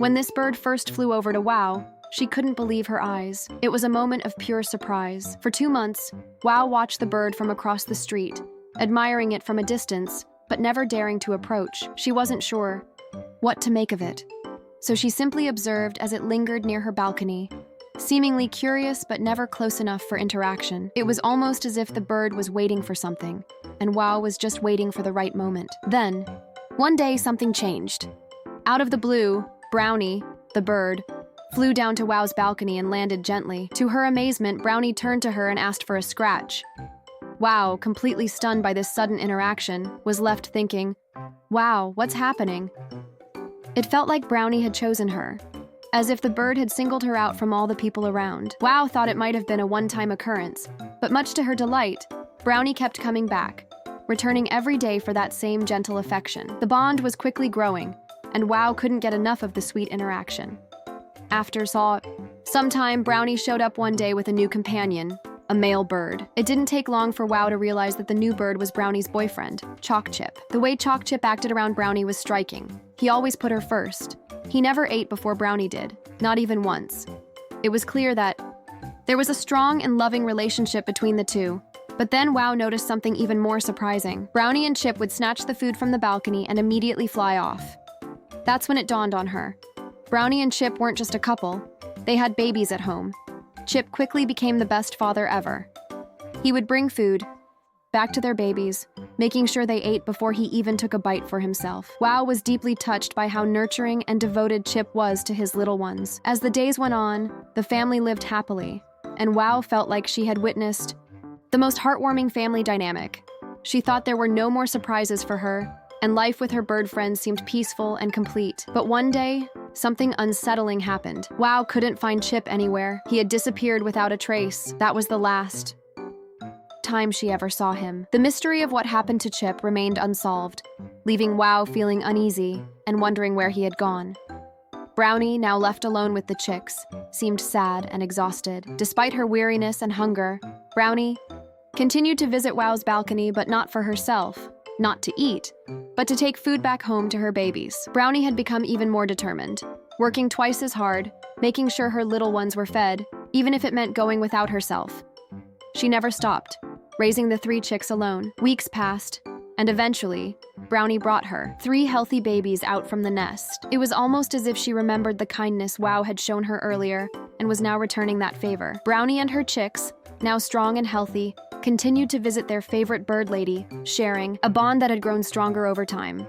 When this bird first flew over to Wow, she couldn't believe her eyes. It was a moment of pure surprise. For 2 months, Wow watched the bird from across the street, admiring it from a distance, but never daring to approach. She wasn't sure what to make of it. So she simply observed as it lingered near her balcony, seemingly curious but never close enough for interaction. It was almost as if the bird was waiting for something, and Wow was just waiting for the right moment. Then, one day something changed. Out of the blue, Brownie, the bird, flew down to Wow's balcony and landed gently. To her amazement, Brownie turned to her and asked for a scratch. Wow, completely stunned by this sudden interaction, was left thinking, "Wow, what's happening?" It felt like Brownie had chosen her, as if the bird had singled her out from all the people around. Wow thought it might have been a one-time occurrence, but much to her delight, Brownie kept coming back, returning every day for that same gentle affection. The bond was quickly growing, and Wow couldn't get enough of the sweet interaction. After some time, Brownie showed up one day with a new companion, a male bird. It didn't take long for Wow to realize that the new bird was Brownie's boyfriend, ChocChip. The way ChocChip acted around Brownie was striking. He always put her first. He never ate before Brownie did, not even once. It was clear that there was a strong and loving relationship between the two. But then Wow noticed something even more surprising. Brownie and Chip would snatch the food from the balcony and immediately fly off. That's when it dawned on her. Brownie and Chip weren't just a couple, they had babies at home. Chip quickly became the best father ever. He would bring food back to their babies, making sure they ate before he even took a bite for himself. Wow was deeply touched by how nurturing and devoted Chip was to his little ones. As the days went on, the family lived happily, and Wow felt like she had witnessed the most heartwarming family dynamic. She thought there were no more surprises for her, and life with her bird friends seemed peaceful and complete. But one day, something unsettling happened. Wow couldn't find Chip anywhere. He had disappeared without a trace. That was the last time she ever saw him. The mystery of what happened to Chip remained unsolved, leaving Wow feeling uneasy and wondering where he had gone. Brownie, now left alone with the chicks, seemed sad and exhausted. Despite her weariness and hunger, Brownie continued to visit Wow's balcony, but not for herself, not to eat, but to take food back home to her babies. Brownie had become even more determined, working twice as hard, making sure her little ones were fed, even if it meant going without herself. She never stopped, raising the 3 chicks alone. Weeks passed, and eventually, Brownie brought her 3 healthy babies out from the nest. It was almost as if she remembered the kindness Wow had shown her earlier and was now returning that favor. Brownie and her chicks, now strong and healthy, continued to visit their favorite bird lady, sharing a bond that had grown stronger over time.